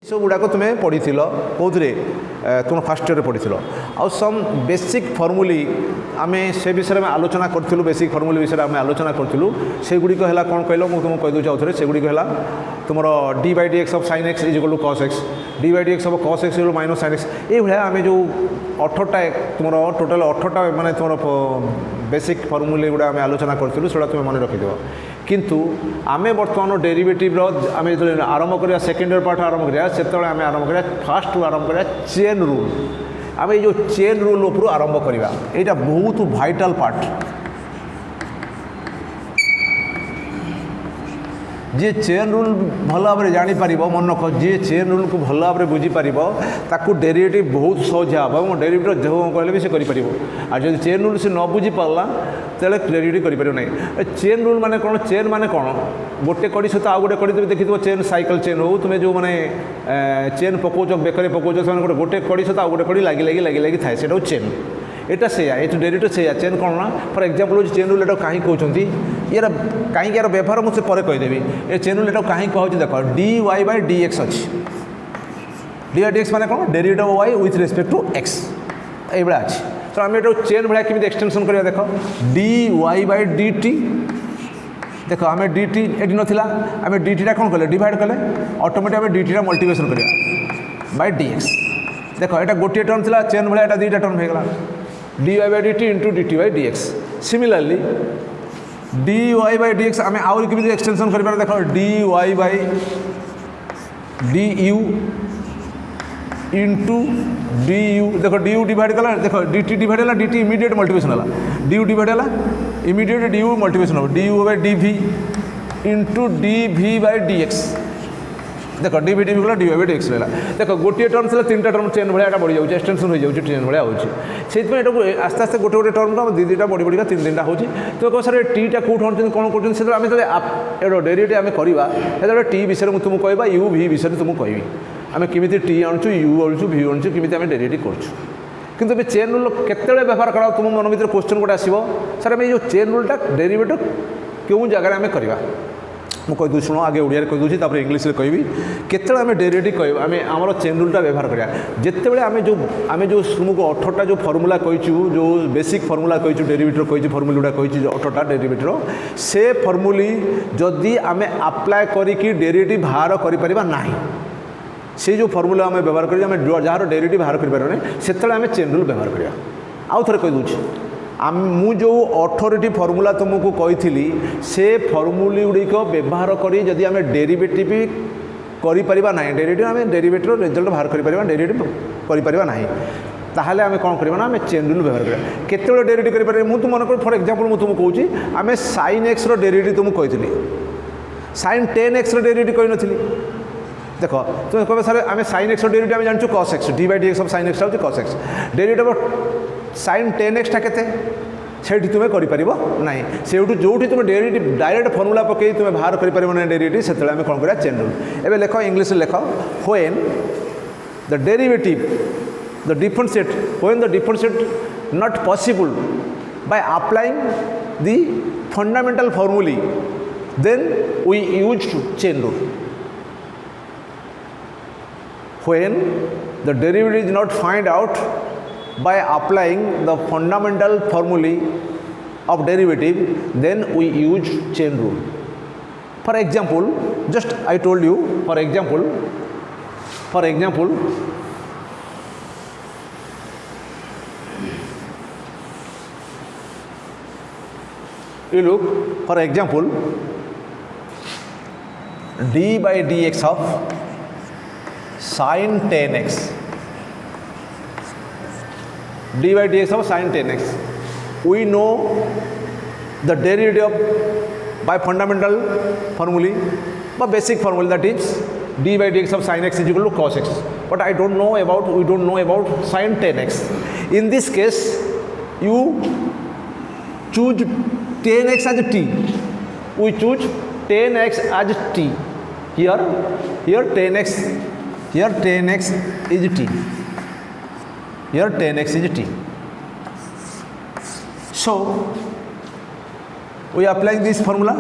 सब गुड़ाक तुम्हें पढ़ी कौन तुम फास्ट ईयर पढ़ी आउ सम बेसिक फर्मुली आम से विषय में आलोचना करूँ बेसिक फर्मुली विषय में आलोचना करूँ से गुड़िक है कौन कहल मुझे तुमको कहीदे आउे से गुड़िक है तुम D by D x of sine X is equal to cos x D by D x of cos X equal minus sine X ये आम जो 18टा तुम टोटाल 18टा माने तुम बेसिक फर्मुली गुड़ा आम आलोचना करूँ से तुम मन रखिद किंतु आमे बर्तमान डेरिवेटिव आम जो आरंभ करा सेकेंड ईयर पार्ट आरंभ करा से आम आरंभ करा फास्ट आरंभ करा चेन रूल आम ये चेन रूल उपरू आरंभ करवा यहाँ बहुत भाइटाल पार्ट जी चेन रूल भल भाव में जापर मन रख जी चेन रूल को भल भाव में बुझीपर ताकू डेरिवेटिव बहुत सहज हे डेरिवेटिव जो कहले भी से करें और जब चेन रूल से न बुझी पारा तेल डेरिवेटिव कर ना चेन रूल माने कौन चेन माने कौन गोटे कड़ी सहित आउ गोटे कड़ी तुम देखिए चेन साइकिल चेन हो तुम्हें जो मैंने चेन पकाच बेकर पकाच से गोटे कड़ी सहित आउ गोटे कड़ी लगी लगी लगी लगी थाए से चेन यहाँ से ये डेरिवेटिव से चेन कौन ना फॉर एग्जांपल हो चेन रूल एटा कहीं कहते यार कहीं यार व्यवहार मुझे पर कहीदेवी ये चेन रूल एटा कहीं कहूँ देख D Y by D X अच्छी डी वाई डी एक्स माने कौन derivative Y with respect to X ये अच्छी तो आम ये चेन भाया केमी एक्सटेंशन करा देख D Y by D T देख आम डी टी ये नाला आम डी टीटा कौन कले डिवाइड कले ऑटोमेटिक आम डी टीटा मल्टिप्लिकेशन करा बाय डी एक्स देख यहाँ गोटे टर्म थी चेन भाया दुईटा टर्म होगा D Y by D T into D T by D X similarly D Y by D X आम आउरी केमी एक्सटेंशन कर देख D Y by D U into D U देख डी यू डिवाइड कला देख डी टी डिवाइड है D T immediate multiplication है डी यू डिवाइड है इमिडिएट डी यू मल्टिप्लिकेशन हो D U by D V into D V by D x देख D V D V D Y by D X रहा देख गोटे term था 3टा term chain भाया बढ़ी जाऊँगी एक्सटेंशन हो जाऊँगी ट्रेन भाया होती आस्ते आस्ते गोटे गोटे टर्म को दुईटा बढ़ी बढ़िया 3-3टा हो तो कह सर टीटा कौट आनुँच कौन कर से आम जो डेरिवेटिव आम करवा टी विषय में तुमको कहवा यू भी विषय तुमको कहबी आम केमी टी आणुचु यू आणुचु भी आणुचु केमी आम डेरिवेटिव करूँ किंतु ये चेन रूल केत व्यवहार करा तुम मन भर क्वेश्चन गोटे आसो सर आम जो चेन रूलटा डेरिवेटिव क्यों जगह आम करवा मुझे कहीदे शुण आगे ओडिया कहीदे तापर इंग्लीश में कहबी केत आम डेरिवेटिव कह आम आम चेन रूलटा व्यवहार करा जिते आम जो तुमको 18टा जो फर्मुला कहीचु जो बेसिक फर्मुला कहीचु डेरिवेटिव कही फर्मुला गुड़ा कही 18टा डेरिवेटिव से फर्मुली जदि आम अप्लाय करिकी डेरिवेटिव बाहर करिपरिबा नाही से जो फर्मुला आम व्यवहार करें जार डेरिवेटिव बाहर करें से आम चेन रूल व्यवहार करा आउ थे कहीदे मु जो 18टी फर्मुला तुमको कही से फर्मुली गुड़िक व्यवहार करी जदि आम डेरिवेटिव करिपरिबा नाही डेरिवेटिव आम डेरिवेटिव रिजल्ट बाहर करिपरिबा डेरिवेटिव करिपरिबा नाही ताहले आम कौन करवा आम चेन रूल व्यवहार करा केते डेरिवेटिव करिपरिबा मु तुम मन कर फॉर एग्जांपल मु तुमको कहूँ आम साइन एक्स डेरिवेटिव तुमको कही साइन 10x डेरिवेटिव कही नथिली देख तुम कह सर आम साइन एक्स डेरिवेटिव आम जानूँ cos x D by D x of sine x हूँ cos x derivative sine 10x टा केते से तुम्हें करें ना से जो तुम डेरिवेटिव डायरेक्ट फर्मुला पकई तुम्हें बाहर कर ना डेरिवेटिव से आम कौन करा चेन रूल एवं लिख इंग्लीश लिख when the derivative the differentiate when the differentiate not possible by applying the fundamental formulae then we use chain rule when the derivative is not find out by applying the fundamental formulae of derivative then we use chain rule. For example, just I told you for example you look for example d by dx of sin 10x d by dx of sin 10x we know the derivative by fundamental formulae but basic formula that is d by dx of sin x is equal to cos x but we don't know about sin 10x in this case you choose 10x as t we choose 10x as t here 10x here 10x is t here 10x is t so we applying this formula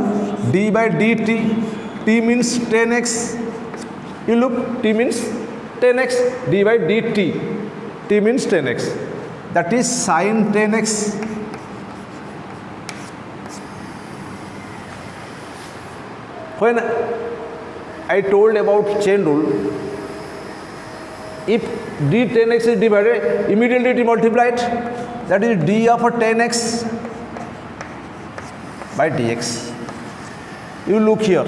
d by dt t means 10x you look t means 10x, d by dt. T means 10x. That is sin 10x. When I told about chain rule, if d 10x is divided, immediately it is multiplied. That is d of 10x by dx. You look here.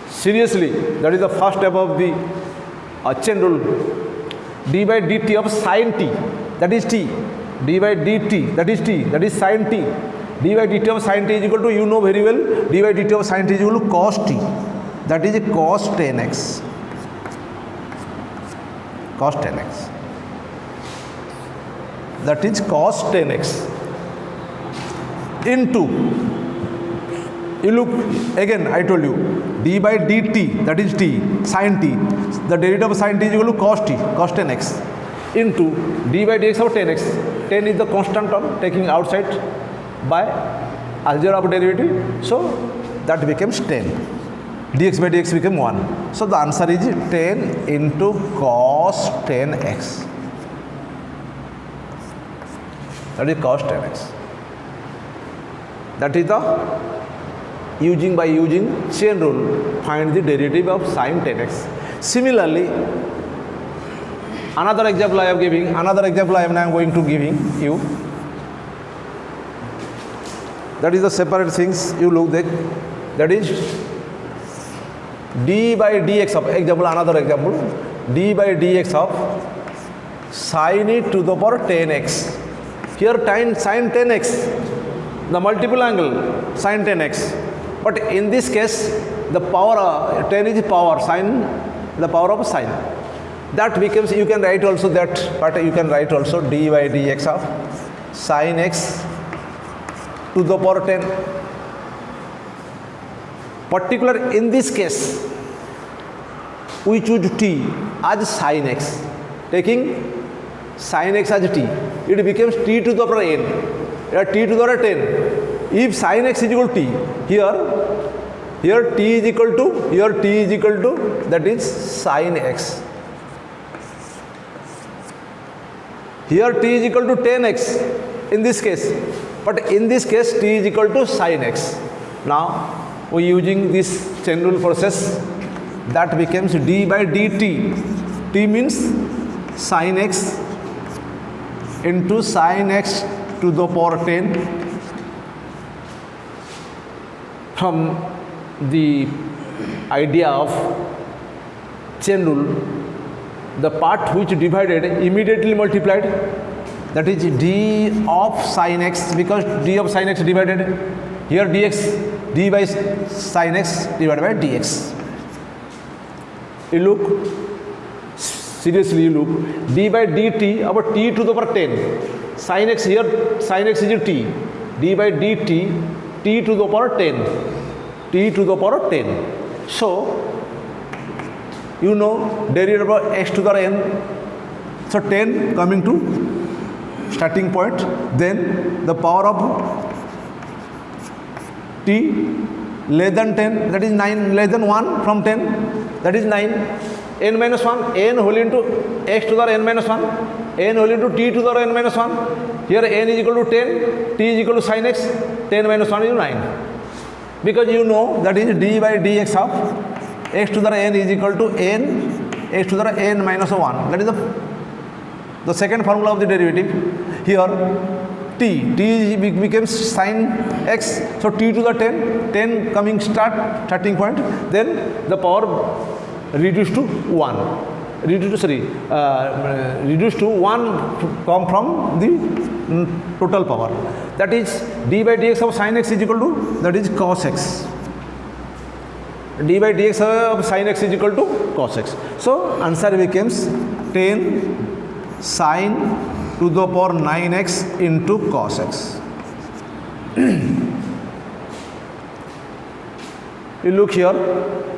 Seriously, that is the first step of the chain rule. D by dt of sin t, that is t. D by dt, that is t, that is sin t. D by dt of sin t is equal to, you know very well, d by dt of sin t is equal to cos t. That is cos 10x. Cos 10x. That is cos 10x into, you look again, I told you, d by dt, that is t, sin t. The derivative of sin t is equal to cos t, cos 10x, into d by dx of 10x. 10 is the constant term taking outside by algebra of derivative. So that becomes 10. Dx by dx became 1. So the answer is 10 into cos 10x. That is cos 10x. That is the using chain rule, find the derivative of sin 10x. Similarly, another example I am now going to giving you. That is the separate things. You look there. That is d by dx of, another example, d by dx of sin e to the power 10x. Here sin 10x, the multiple angle sin 10x. But in this case, the power 10 is power, sin, the power of sin. That becomes, you can write also that, but you can write also d by dx of sin x to the power 10. Particular in this case, we choose t as sin x, taking sin x as t. It becomes t to the power n, t to the power 10. If sin x is equal to t, here t is equal to, that is sin x. Here t is equal to 10x in this case, but in this case t is equal to sin x. Now we using this chain rule process, that becomes d by dt. T means sin x into sin x to the power 10. From the idea of chain rule, the part which divided immediately multiplied, that is d of sin x, because d of sin x divided, here dx, d by sin x divided by dx. You look, seriously you look, d by dt over t to the power 10. Sin x, here sin x is t, d by dt t to the power 10, t to the power 10. So you know derivative of x to the power n. So 10 coming to starting point, then the power of t less than 10, that is 9, less than 1 from 10, that is 9, n minus 1, n whole into x to the power n minus 1, n whole into t to the power n minus 1. Here n is equal to 10, t is equal to sin x, 10 minus 1 is 9. Because you know that is d by dx of x to the power n is equal to n, x to the power n minus 1. That is the second formula of the derivative. Here t becomes sin x, so t to the 10 coming starting point, then the power reduced to 1. Reduced to 1 come from the total power. That is d by dx of sin x is equal to, that is cos x. D by dx of sin x is equal to cos x. So answer becomes 10 sin to the power 9x into cos x. You look here,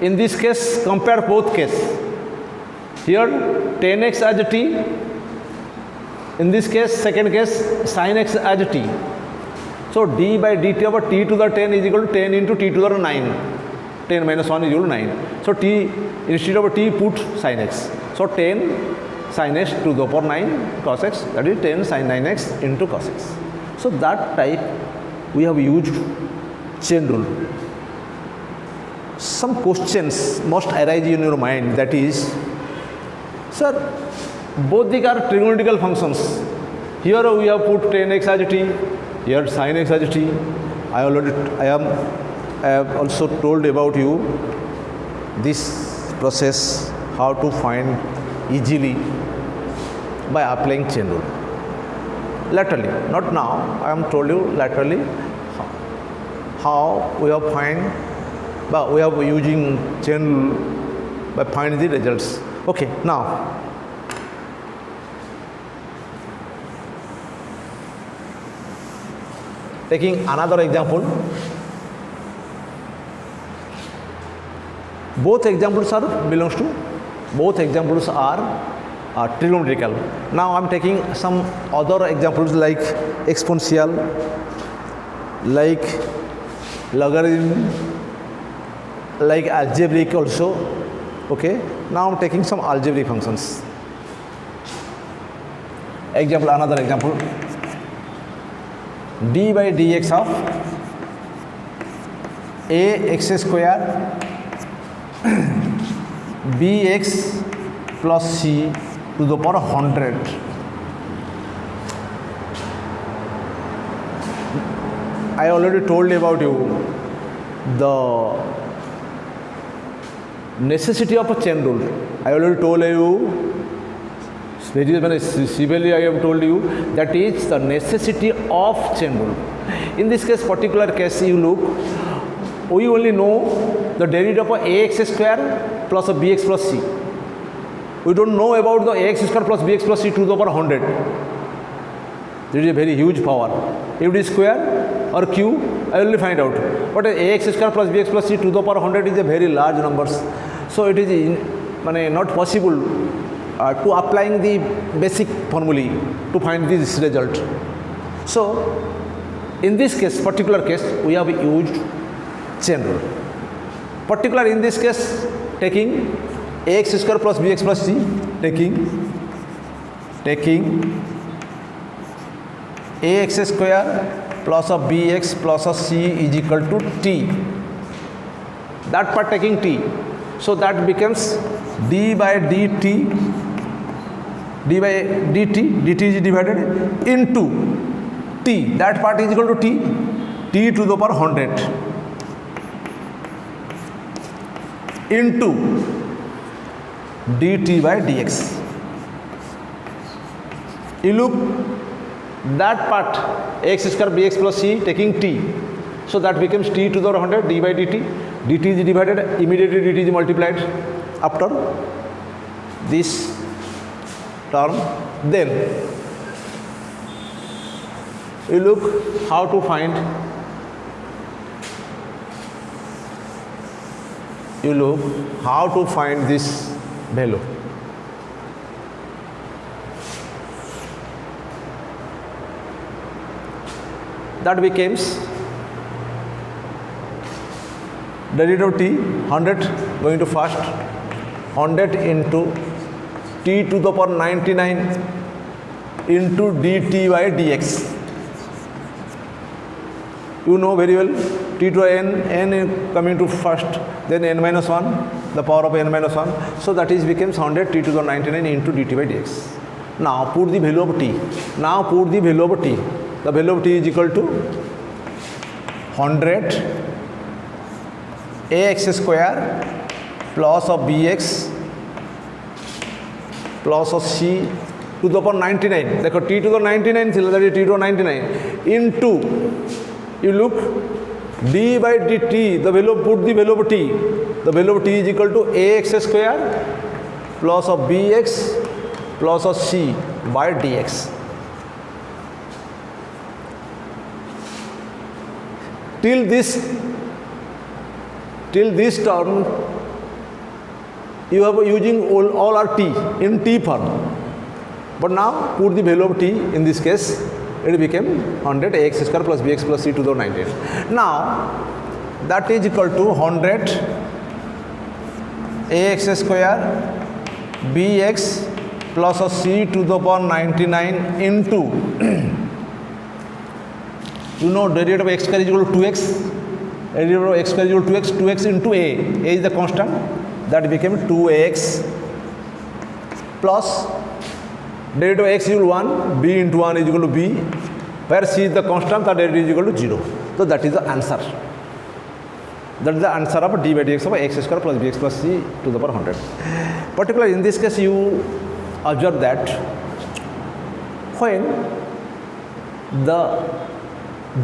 in this case compare both cases. Here 10x as t, in this case second case sin x as t. So d by dt over t to the 10 is equal to 10 into t to the 9. 10 minus 1 is equal to 9. So t, instead of t put sin x. So 10 sin x to the power 9 cos x, that is 10 sin 9x into cos x. So that type we have used chain rule. Some questions must arise in your mind, that is, sir, both these are trigonometrical functions. Here we have put 10x as t, here sin x as t. I have also told about you this process, how to find easily by applying chain rule. Laterally, not now, I am told you laterally how we have find, but we are using chain rule by finding the results. Okay, now taking another example. Both examples are trigonometrical. Now I am taking some other examples like exponential, like logarithm, like algebraic also. Okay. Now I am taking some algebraic functions. Example, another example. D by dx of ax square bx plus c to the power 100. I already told about you the necessity of a chain rule. I already told you, very severely I have told you, that is the necessity of chain rule. In this case, particular case, you look, we only know the derivative of ax square plus a bx plus c. We don't know about the ax square plus bx plus c to the power 100. There is a very huge power. If it is square or cube, I will find out. But ax square plus bx plus c to the power 100 is a very large numbers. So it is not possible to applying the basic formulae to find this result. So in this case, particular case, we have used chain rule. Particular in this case, taking ax square plus bx plus c, taking ax square plus of bx plus of c is equal to t. That part taking t. So that becomes d by dt, dt is divided into t. That part is equal to t to the power 100 into dt by dx. You look, that part x square bx plus c taking t. So that becomes t to the power 100 d by dt. dt is divided, immediately dt is multiplied after this term. Then you look how to find, this value. That becomes derivative t 100 going to first 100 into t to the power 99 into dt by dx. You know very well, t to n coming to first, then n minus 1, the power of n minus 1. So that is becomes 100 t to the 99 into dt by dx. Now put the value of t. The value of t is equal to 100 ax square plus of bx plus of c to the power 99. देखो t to the 99 थी, that is t to the 99 into, you look, d by dt, the value, put the value of t. The value of t is equal to ax square plus of bx plus of c by dx. Till this term, you have using all are t in t form. But now put the value of t, in this case it became 100 ax square plus bx plus c to the 19. Now that is equal to 100 ax square bx plus of c to the power 99 into you know derivative of x square is equal to 2x, derivative of x square is equal to 2x, 2x into a is the constant, that became 2ax plus derivative of x is equal to 1, b into 1 is equal to b, where c is the constant, the derivative is equal to 0. So that is the answer. That is the answer of d by dx of x square plus bx plus c to the power 100. Particularly in this case, you observe that when the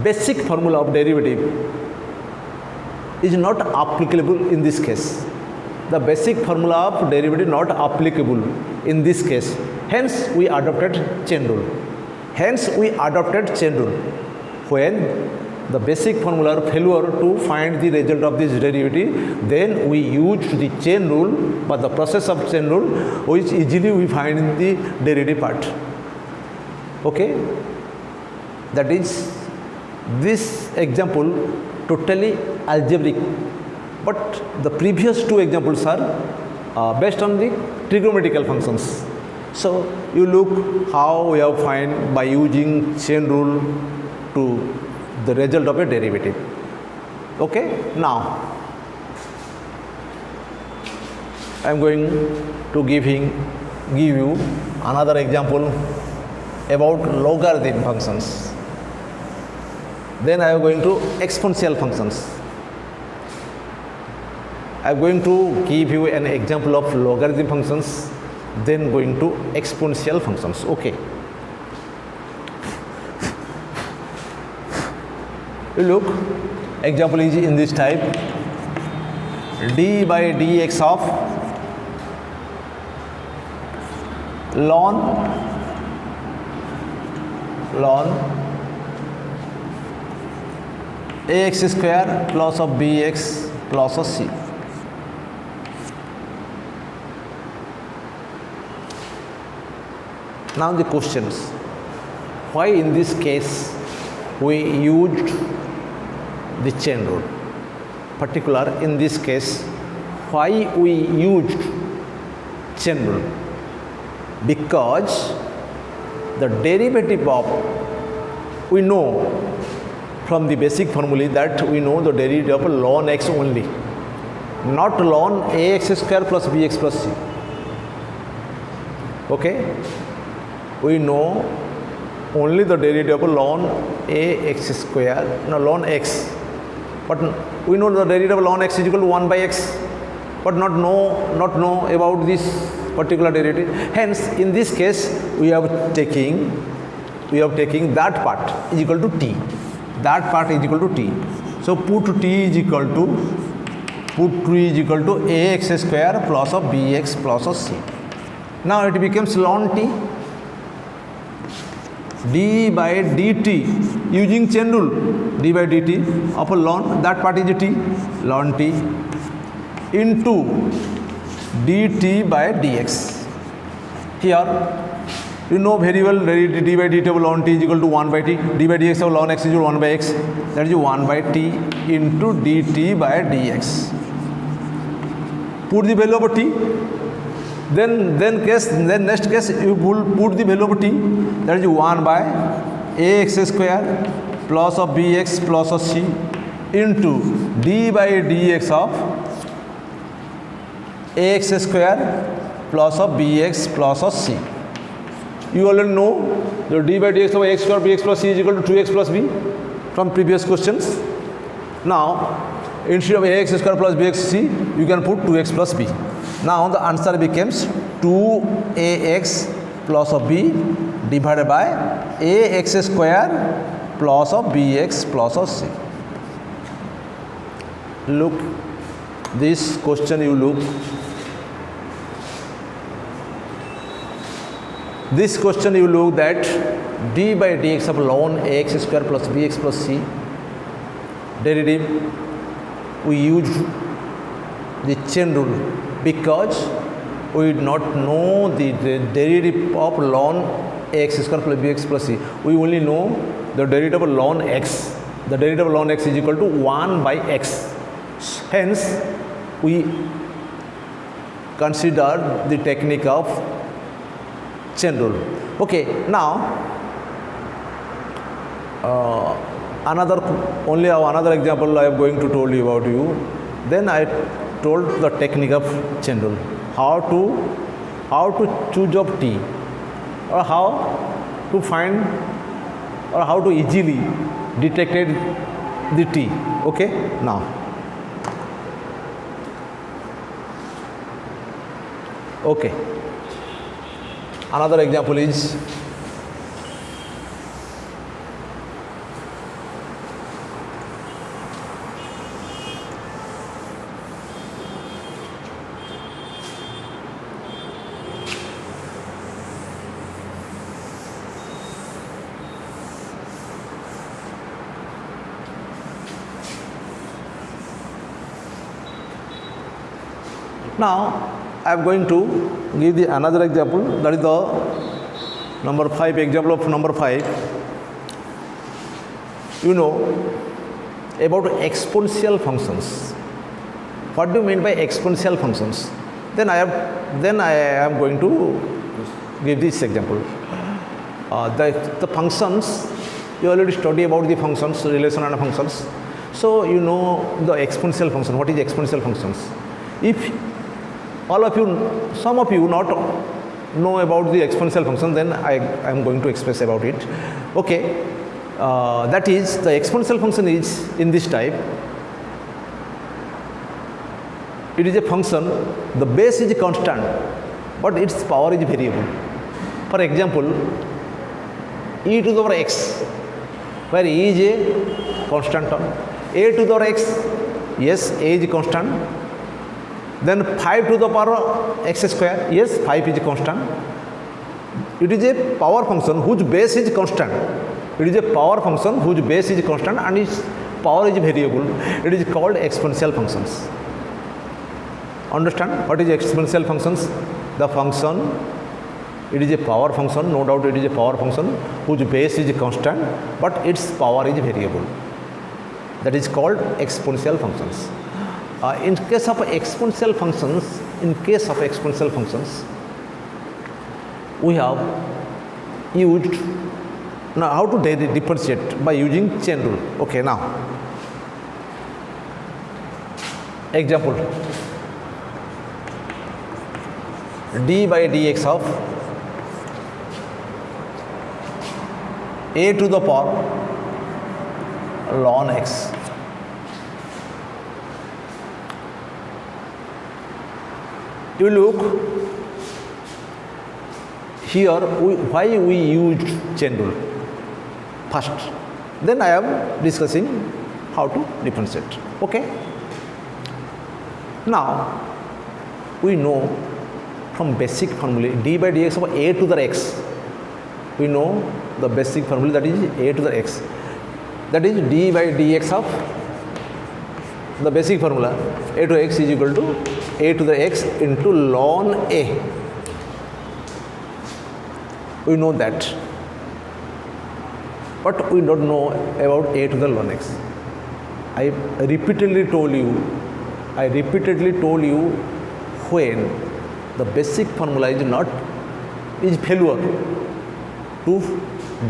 basic formula of derivative is not applicable in this case. The basic formula of derivative not applicable in this case. Hence, we adopted chain rule. Hence, we adopted chain rule. When the basic formula failure to find the result of this derivative, then we use the chain rule, but the process of chain rule, which easily we find the derivative part. Okay? That is, this example totally algebraic, but the previous two examples are based on the trigonometrical functions. So you look how we have find by using chain rule to the result of a derivative. Okay, now I am going to give you another example about logarithm functions. Then I am going to exponential functions. I am going to give you an example of logarithm functions, then going to exponential functions. Okay. You look, example is in this type, d by dx of ln ax square plus of bx plus of c. Now the questions, why in this case we used the chain rule? Particular in this case, why we used chain rule? Because the derivative of, we know from the basic formula that we know the derivative of ln x only, not ln ax square plus bx plus c. Okay? We know only the derivative of ln ax square, no, ln x. But we know the derivative of ln x is equal to 1 by x, but not know about this particular derivative. Hence, in this case, we have taking that part is equal to t. That part is equal to t. So put t is equal to ax square plus of bx plus of c. Now it becomes ln t. d by dt using chain rule, d by dt of a ln, that part is t, ln t into dt by dx. Here you know very well d by dt of ln t is equal to 1 by t, d by dx of ln x is equal to 1 by x, that is 1 by t into dt by dx. Put the value of t. Then next case you will put the value of t, that is 1 by ax square plus of bx plus of c into d by dx of ax square plus of bx plus of c. You already know the d by dx of x square bx plus c is equal to 2x plus b from previous questions. Now instead of ax square plus bx c, you can put 2x plus b. Now the answer becomes 2ax plus of b divided by ax square plus of bx plus of c. Look, this question you look. This question you look that d by dx of ln ax square plus bx plus c derivative, we use the chain rule because we do not know the derivative of ln ax square plus bx plus c. We only know the derivative of ln x. The derivative of ln x is equal to 1 by x. Hence, we consider the technique of chain rule. Okay, now another example I am going to tell you about you. Then I told the technique of chain rule, how to choose of t, or how to find, or how to easily detect the t. Okay, now okay, another example is now I am going to give the another example, that is the number 5, example of number 5. You know about exponential functions. What do you mean by exponential functions? Then I am going to give this example. The functions, you already study about the functions, relation and functions. So you know the exponential function. What is exponential functions? If all of you, some of you not know about the exponential function, then I am going to express about it. Okay, that is, the exponential function is in this type. It is a function, the base is constant, but its power is variable. For example, e to the power x, where e is a constant term. A to the power x, yes, a is constant. Then 5 to the power x square, yes, 5 is constant. It is a power function whose base is constant. It is a power function whose base is constant and its power is variable. It is called exponential functions. Understand what is exponential functions? The function, it is a power function, no doubt it is a power function whose base is constant but its power is variable. That is called exponential functions. In case of exponential functions, we have used, now how to differentiate by using chain rule. Okay, now example, d by dx of a to the power ln x. You look here, why we used chain rule first, then I am discussing how to differentiate. Okay, now we know from basic formula d by dx of a to the x, we know the basic formula, that is a to the x, that is d by dx of the basic formula a to x is equal to a to the x into ln a. We know that, but we don't know about a to the ln x. I repeatedly told you when the basic formula is failure to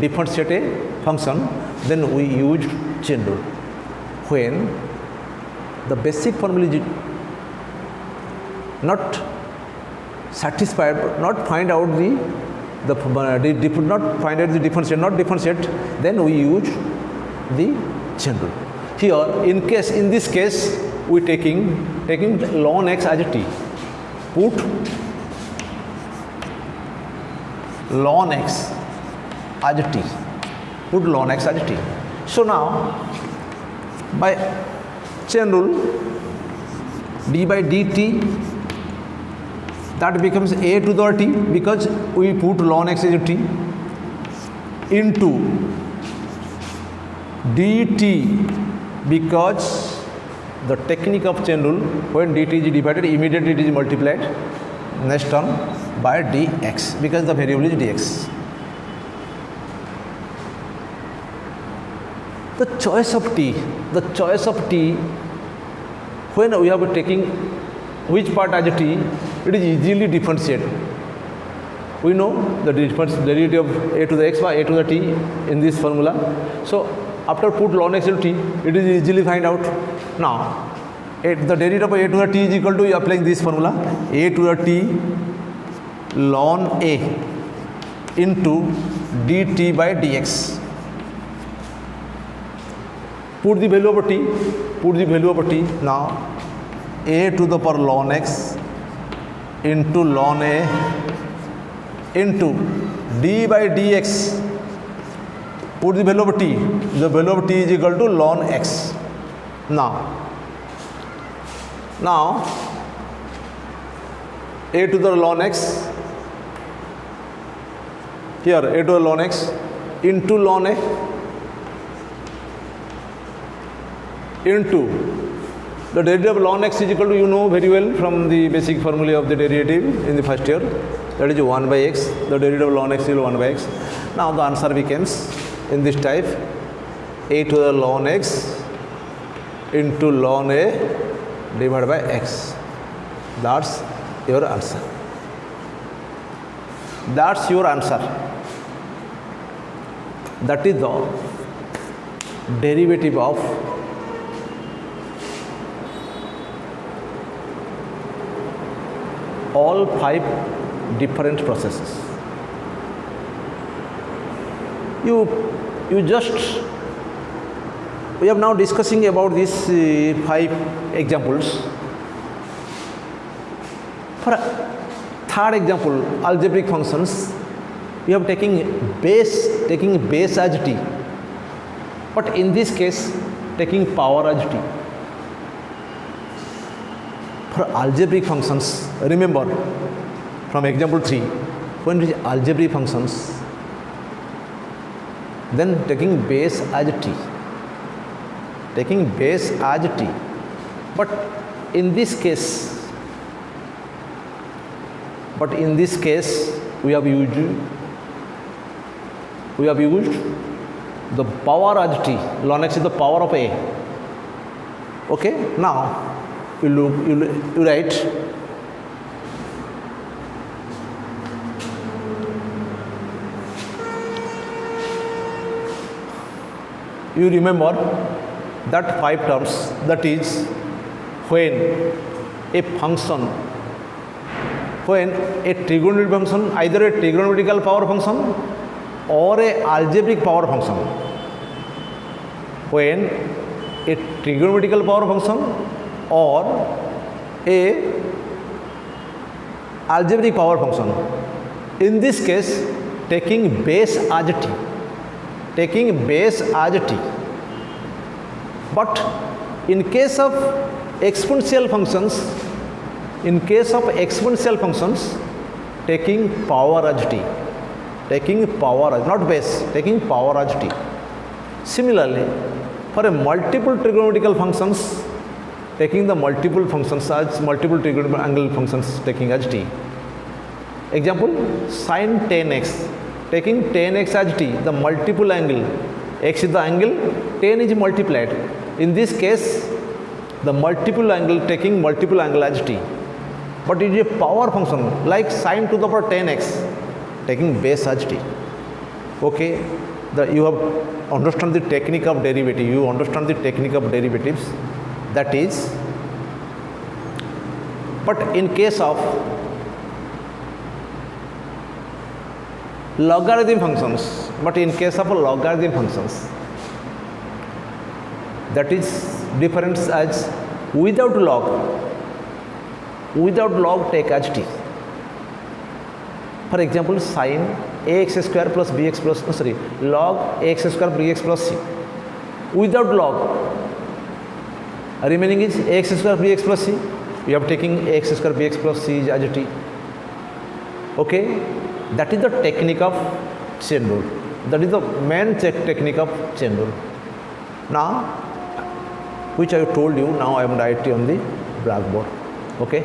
differentiate a function, then we use chain rule. When the basic formula is not satisfied, not find out the differentiate, then we use the chain rule. Here, in this case, we taking ln x as a t. Put ln x as a t. Put ln x as a t. So now, by chain rule, d by dt, that becomes a to the t, because we put ln x as a t, into dt, because the technique of chain rule, when dt is divided, immediately it is multiplied next term by dx, because the variable is dx. The choice of t, when we have taking which part as a t, it is easily differentiated. We know the derivative of a to the x by a to the t in this formula. So after put ln x into t, it is easily find out. Now the derivative of a to the t is equal to, applying this formula, a to the t ln a into dt by dx. Put the value of t, put the value of t. Now a to the power ln x into ln a into d by dx. Put the value of t, the value of t is equal to ln x. Now a to the ln x, here a to the ln x into ln a into the derivative of ln x is equal to, you know very well from the basic formula of the derivative in the first year, that is 1 by x. The derivative of ln x is 1 by x. Now the answer becomes in this type, a to the ln x into ln a divided by x. That's your answer. That's your answer. That is the derivative of all 5 different processes. You just, we are now discussing about these 5 examples. For third example, algebraic functions, we have taking base as t, but in this case taking power as t. For algebraic functions, remember from example 3, when it is algebraic functions, then taking base as t, but in this case we have used the power as t. Ln x is the power of a. Okay, now you write you remember that 5 terms, that is when a function, when a trigonometric function, either a trigonometrical power function or a algebraic power function, when a trigonometrical power function or a algebraic power function, in this case taking base as t, but in case of exponential functions, taking power as t, not base, taking power as t. Similarly, for a multiple trigonometrical functions, taking the multiple trigonometric angle functions taking as t. Example, sin 10x, taking 10x as t, the multiple angle, x is the angle, 10 is multiplied. In this case, the multiple angle, taking multiple angle as t, but it is a power function like sin to the power 10x, taking base as t. Okay, you have understand the technique of derivatives, that is, but in case of logarithm functions, that is difference as without log take as t. For example, sin ax square plus bx plus, log ax square bx plus c. Without log, remaining is ax square bx plus c. We have taking ax square bx plus c as t. Okay, that is the technique of chain rule. That is the main technique of chain rule. Now, which I have told you, now I am writing on the blackboard. Okay.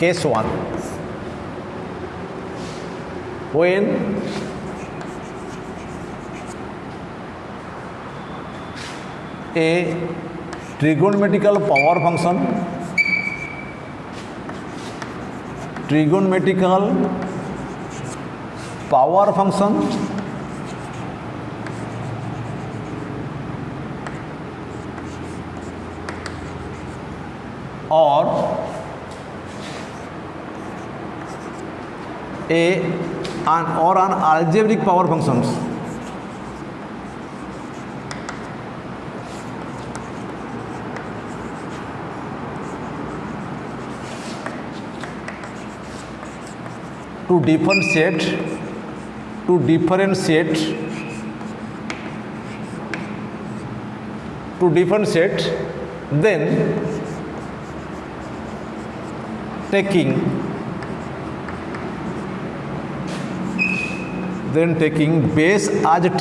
case 1, when a trigonometrical power function or an algebraic power functions to differentiate, then taking base as t,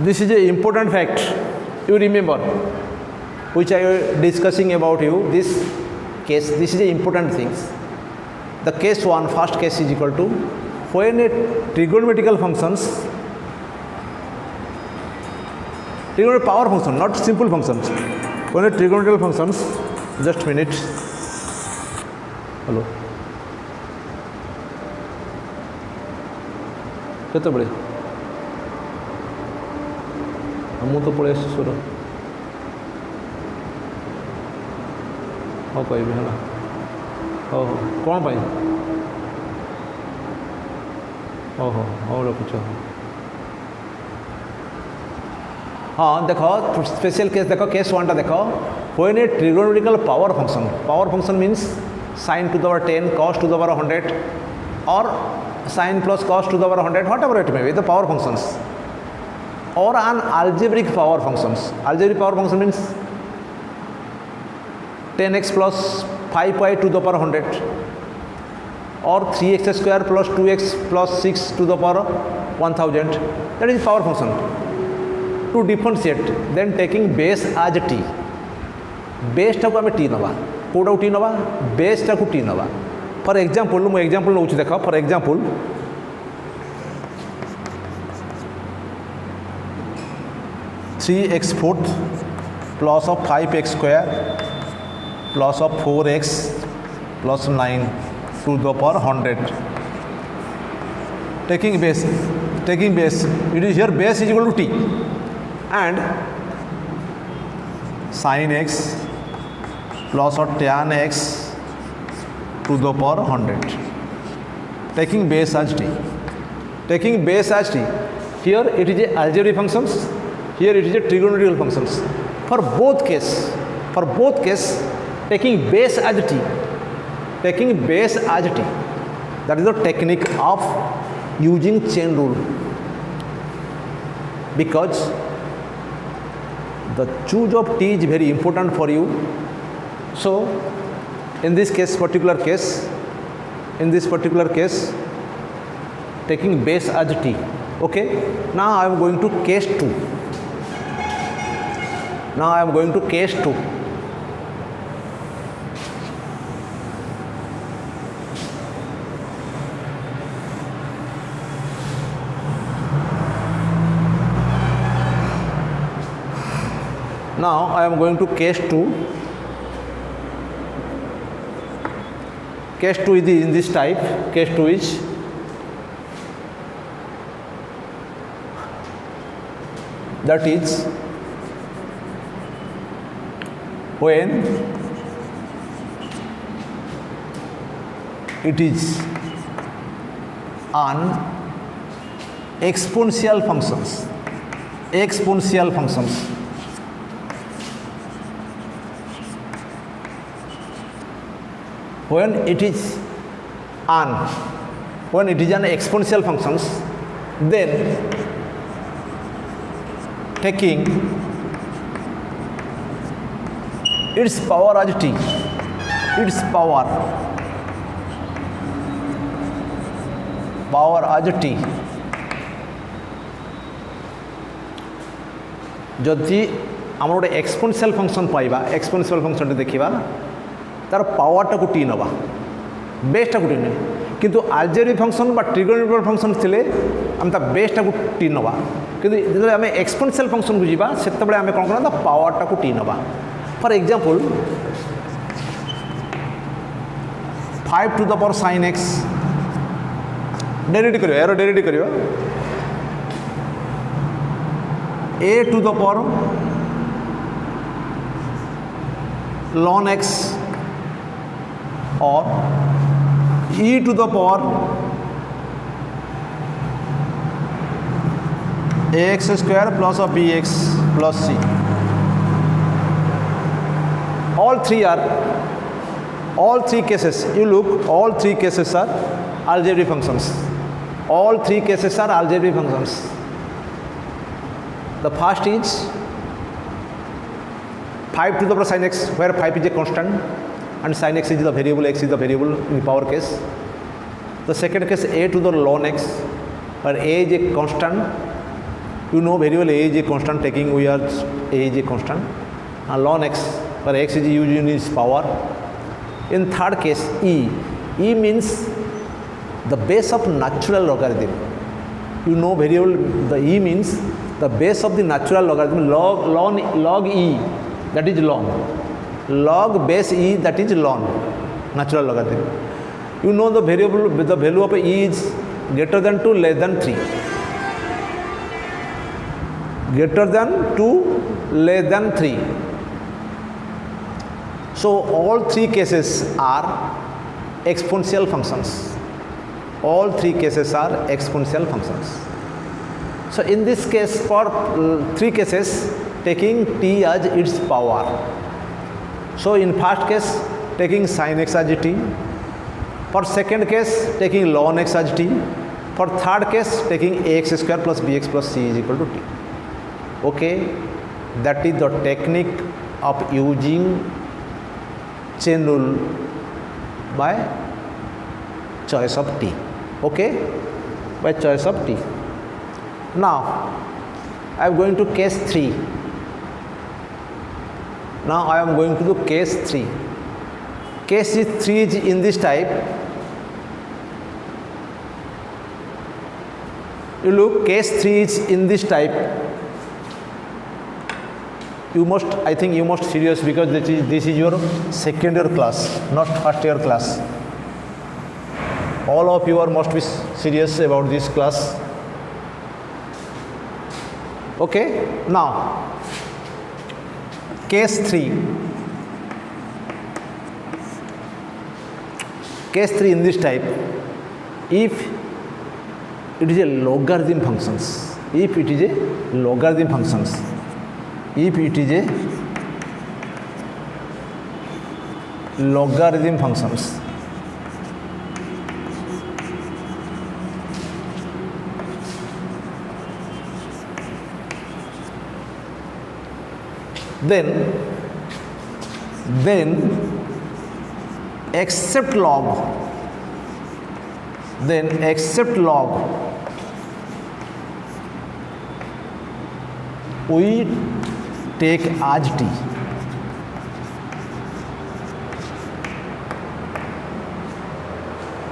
this is an important fact you remember, which I was discussing about you. This case, this is an important things. The case 1, first case is equal to when a trigonometrical power function, not simple functions. When a trigonometrical functions, just a minute. Hello. କେତେବେଳେ ମୁଁ ତ ପଳେଇ ଆସିଛି ସ୍ୱର ହଉ କହିବି ହେଲା ହଉ ହଉ କ'ଣ ପାଇଁ ହଉ ହଉ ହଉ ରଖୁଛ हाँ देख स्पेशल केस देख केस 1 टा देख when A trigonometrical power function means sin to the power 10 cos to the power 100 or sin plus cos to the power 100 whatever it may be, the power functions, or an algebraic power functions. Algebraic power function means 10x plus 5y to the power 100 or 3x square plus 2x plus 6 to the power 1000, that is power function. To differentiate, then taking base as t, base टाको आम T नवा Kota T नवा base टाको T नवा. For example मु example नउछि देख for example 3x4 plus of 5x square plus of 4x plus 9 to the power 100, taking base, it is here base is equal to t and sin x plus or tan x to the power 100, taking base as t. Here it is a algebraic functions, here it is a trigonometrical functions. For both case taking base as t, that is the technique of using chain rule, because the choose of t is very important for you. So in this particular case taking base as t. Okay, now I am going to case 2. Now I am going to case 2. Case 2 is in this type. Case 2 is that is when it is an exponential functions. When it is an exponential functions, then taking its power as t, जदि आम गोटे exponential function पाइबा exponential function देखा तार पावरटा को T नवा बेसटा को T ना किंतु आल्जेब्रिक फंक्शन बा ट्रिगोनोमेट्रिक फंक्शन थिले आम ता बेसटा को टी नवा किंतु जो आम एक्सपोनेंशियल फंक्शन को जीवा सेतबेले आम कौन करना पावरटा को टी नवा for example 5 to the power sin x derivative करियो एरो डेरिवेटिव करियो a to the power ln x और e to the power ax square plus of bx plus c. All three cases, you look, all three cases are algebraic functions. All three cases are algebraic functions. The first is 5 to the power sin x, where 5 is a constant and sin x is the variable, x is the variable in power case. The second case a to the ln x, where a is a constant. You know variable a is a constant, taking we are a is a constant, and ln x, where x is used in its power. In third case e means the base of natural logarithm. You know variable the e means the base of the natural logarithm, log e, that is ln, log base e, that is ln, natural logarithm. You know the variable, the value of e is greater than 2, less than 3, greater than 2, less than 3. So all three cases are exponential functions. All three cases are exponential functions. So in this case, for three cases, taking t as its power. So in first case, taking sin x as t. For second case, taking ln x as t. For third case, taking ax square plus bx plus c is equal to t. Okay, that is the technique of using chain rule by choice of t. Okay, by choice of t. Now I am going to case 3. Now I am going to do case 3. Case 3 is in this type. You look, case 3 is in this type. You must, I think you must serious, because this is your second year class, not first year class. All of you are must be serious about this class. Okay, now case 3. Case 3 in this type, if it is a logarithm functions, if it is a logarithm functions, if it is a logarithm functions, then except log, we take as t.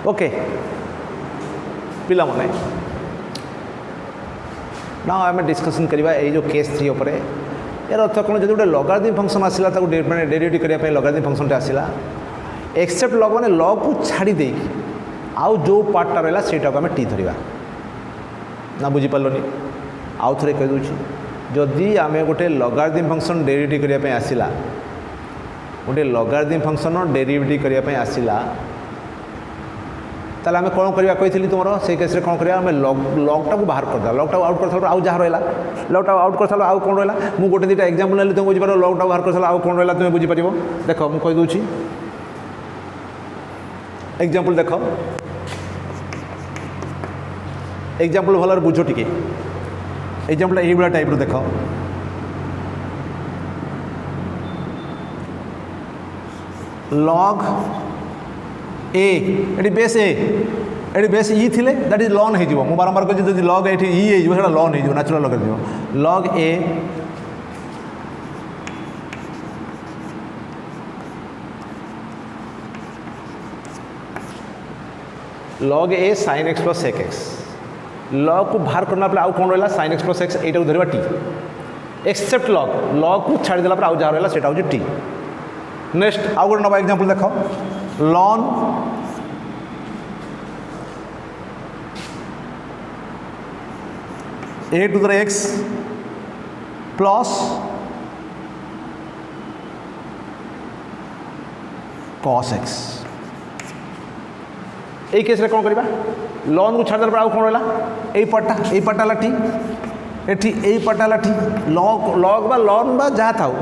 Okay, पिला मने now आम discussion करवा ये जो case 3 उपर यार अर्थ कौन जो गोटे लगारिथम फंक्शन आसला मैंने डेरिवेटिव करने लगारिथम फंक्शन आसला एक्सेप्ट लग मैंने लग को छाड़ी दे आउ जो पार्टा रहा सेटा को आम टी धरवा ना बुझीपारे आउ थे कहीदे जदि आम गोटे लगारिथम फंक्शन डेरिवेटिव करने आसला गोटे लगारिथम फंक्शन डेरिवेटिव करने आसला ताले आम कौन करवा कही तुम से केस कौन करवा आम लॉगटा को बाहर करदा लॉगटा आउट कर आउ जहाँ रहा लॉगटा आउट कर आउ कौन रहा मुझे गोटे दुटा एग्जांपल ना तुम बुझीपार लॉगटा बाहर कर आउ कौन रहा तुम बुझीपार देख मुझे कहीदे एग्जांपल देख एग्जांपल भल बुझ टी एग्जांपल ये टाइप रो देख लॉग ए ये बेस ये बेस ई थिले दैट इज लॉन हो बारंबार कह लॉग ये ई हो लॉन हो नेचुरल लग log A log a sin x plus sec x log को बाहर करना पे आउ कौन रहा sin x plus x एटा धरवा t एक्सेप्ट log को छाड़ देला पर आउ जा रहा सेटा हो t। नेक्स्ट आउ गोटे नवा एग्जांपल देखो ln a to the x plus cos x এই কেসে কোন করিবা লন को ছাড় দেলা पर आउ कोन रहला এই পার্টটা লা ঠিক এটি এই পার্টটা লা ঠিক লগ বা লন বা যা থাও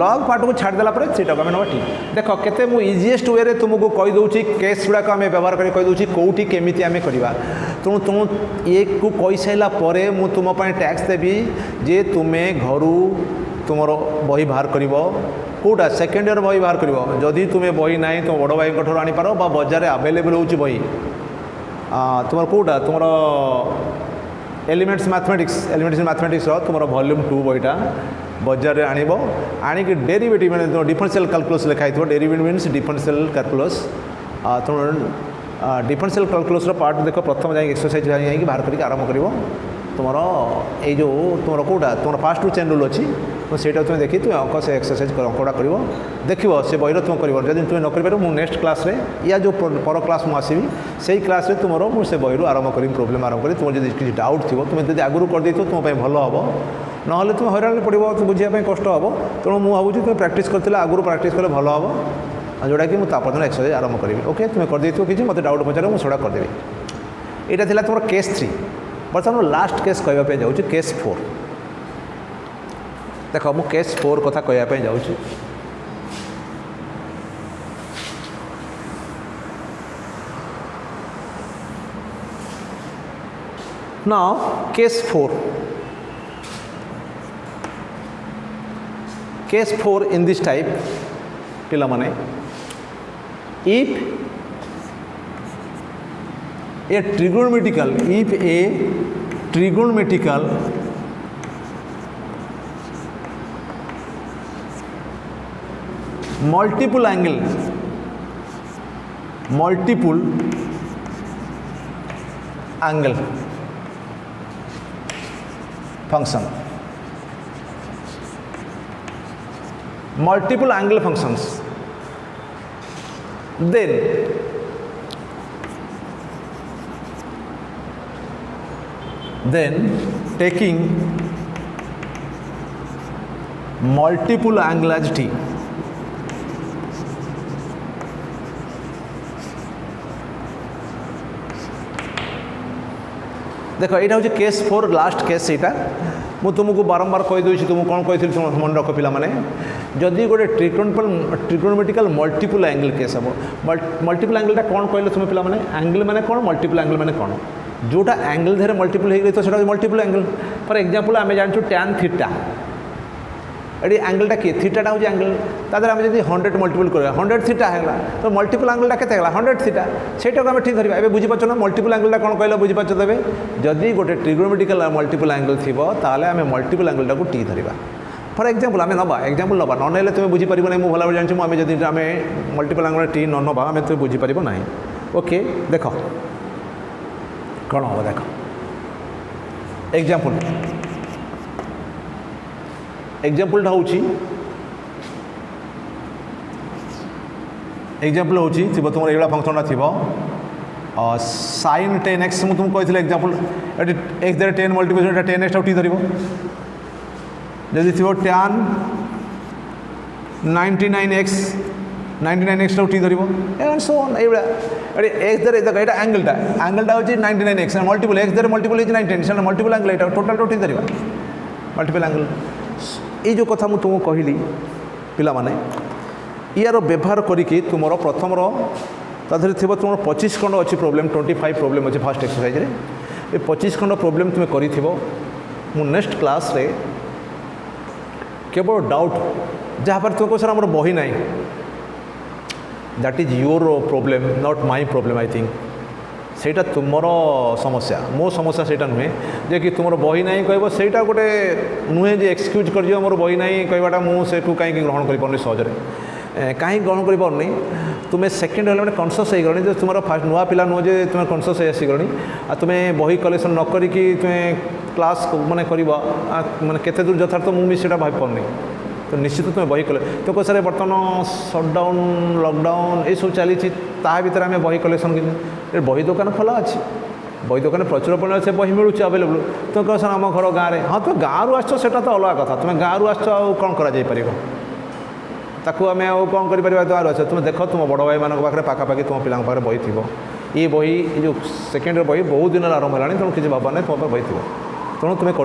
লগ পার্ট को ছাড় দেলা पर সেটা আমি নবা ঠিক দেখো কেতে মু ইজিएस्ट वे रे तुमको कहि दउची केस गुडा को हमें व्यवहार करि कहि दउची कोठी केमिति हमें करिवा तुम ये को कहि सैला परे मु तुम पय टैक्स देबी जे तुमे घरु तुमरो बही बाहर करिवो कोटा सेकेंड ईयर बही बाहर करिवो जदि तुमे बही नाही तो बड़ भाई ठर आनी पारो बा बाजार अवेलेबल होची बही तुमर कोटा तुमरो एलिमेंट्स मैथमेटिक्स रो तुमरो वॉल्यूम 2 बहीटा बाजार रे आनिबो आनी कि डेरिवेटिव माने डिफरेंशियल कैलकुलस लिखाई थो डेरिवेटिव मींस डिफरेंशियल कैलकुलस तुम डिफरेंशियल कैलकुलस रो पार्ट देखो प्रथम जाई एक्सरसाइज जाई कि बाहर करके आरंभ करिवो तुमरो ए जो तुमरो कोटा तुमरो फास्ट टू चेन रूल अछि तो सेटा तुम देखि तुम अंक से एक्सरसाइज कर अंकड़ा करिवो देखिवो से बहिरो तुम करिवो जदि तुम न करि पारो मु नेक्स्ट क्लास रे या जो पर क्लास मु आसीबी सेही क्लास रे तुमरो मु से बहिरो आरंभ करी प्रॉब्लम आरंभ करी तुम जदि किछि डाउट थिवो तुम जदि आगुरु कर देतो तुम पय भलो हबो नहले तुम हैरान पड़ो तुम बुझिया पय कष्ट हबो तेणु मु भाबुछि तुम प्रैक्टिस करथिला आगुरु प्रैक्टिस कले भलो हबो जोड़ा कि मु तापर एक्सरसाइज आरंभ करी ओके तुम कर देतो किछि मते डाउट पचारो मु सोडा कर देबी एटा थिला तुमरो केस 3 बर्तमान लास्ट केस कहवा पे जाऊँ केस 4 देख मु केस 4 कथा कहवाई जाऊँ now case 4 in this type पिला माने if a trigonometrical multiple angle function multiple angle functions then taking multiple angle as t देखो यहाँ हूँ केस 4 लास्ट केस यहाँ मु तुमको बारंबार कहीदे तुमको कौन कही तुम मन रख पिला माने जदि गोटे ट्रिगोनोमेट्रिकल मल्टीपल एंगल केस हम मल्टीपल एंगलटा कौन कहले तुम पिला माने एंगल माने कौन मल्टीपल एंगल माने कौन जोटा एंगल धेर मल्टीपल हो गई तो मल्टीपल एंगल फॉर एग्जांपल आम जानू टैन थीटा ये एंगलटा किए थीटाटा हूँ एंगल तादर आम जब 100 मल्टीपल कर 100 थीटा है तो मल्टीपल एंगलटा के 100 थीटा सेटा को आम ठीक धरवा ए बुझीपार ना मल्टीपल एंगलटा कौन कहले बुझीपार देवे जदि गोटे ट्रिगोनोमेट्रिकल मल्टीपल एंगल थी ताले आम मल्टीपल एंगलटा को टी धरवा फॉर एग्जांपल आम नवा एग्जांपल नवा न ना तुम बुझीपार ना मुझे भला जानूँ आम जब आम मल्टीपल एंगल टी नवा आम तुम बुझीपार ना ओके देख कौन हम देख एग्जांपल एग्जांपलटा हूँ एग्जांपल हूँ तुम ये फंक्शनटा थी sin 10x मुझे तुमको कही एग्जांपल एक्स द्वारा 10 मल्टीप्लिकेशन 10x टी धर जदि थी tan 99x टी धर एंड सो ऑन ये एक्स द्वारा यहाँ एंगलटा हूँ 99x मल्टीपल एक्स द्वारा मल्टीपल 19 मल्टीपल एंगल यहाँ टोटाल टी धर मल्टीपल एंगल ये जो कथा मुझे तुमको कहली पिला माने यार व्यवहार करिकी तुम प्रथम ताधर थी तुम 25 खंड अच्छी प्रोब्लेम 25 प्रोब्लेम अच्छी फास्ट एक्सरसाइज रे ये 25 खंड प्रोब्लेम तुम्हें करी मु नेक्स्ट क्लास रे केवल डाउट जहाँ पर तुमको सर आम बही ना that is your problem not my problem I think सेटा तुमर समस्या मो समस्या सेटा नुहे जे कि तुम बही ना कह सेटा गोटे नुहे जे एक्सक्यूज कर मोर बही ना कहवाटा मुझे कहीं ग्रहण कर सहजरे कहीं ग्रहण करनी तुम्हें सेकेंड है कनसीयस हो गलनी तुम फास्ट नुआ पिला नुह जे तुम कनसीयस हो आसीगलनी आ तुम्हें बही कलेक्शन न करिकी तुम्हें क्लास माने कर माने केते दूर यथार्थ मुझे से भाई पारनी तो निश्चित तुम्हें बही कले तो कह सर बर्तमान सटडाउन लॉकडाउन ये सब चली भर आम बही कलेक्शन बही दुकान खोला अच्छी बही दुकान प्रचुर परिमाण से बही मिलूँ अवेलेबल तो कह सर आम घर गाँव में हाँ तुम गाँव आस तो अलग कथा तुम गाँव आस कौन कर ताकू आम कौन कर गाँव आस तुम देख तुम बड़ भाई मान पाखे पाखापाखि तुम पिला बही थी ये बही जो सेकेंड बही बहुत दिन आरंभ है तेणु किसी भावना तुम बही थी तेणु तुम्हें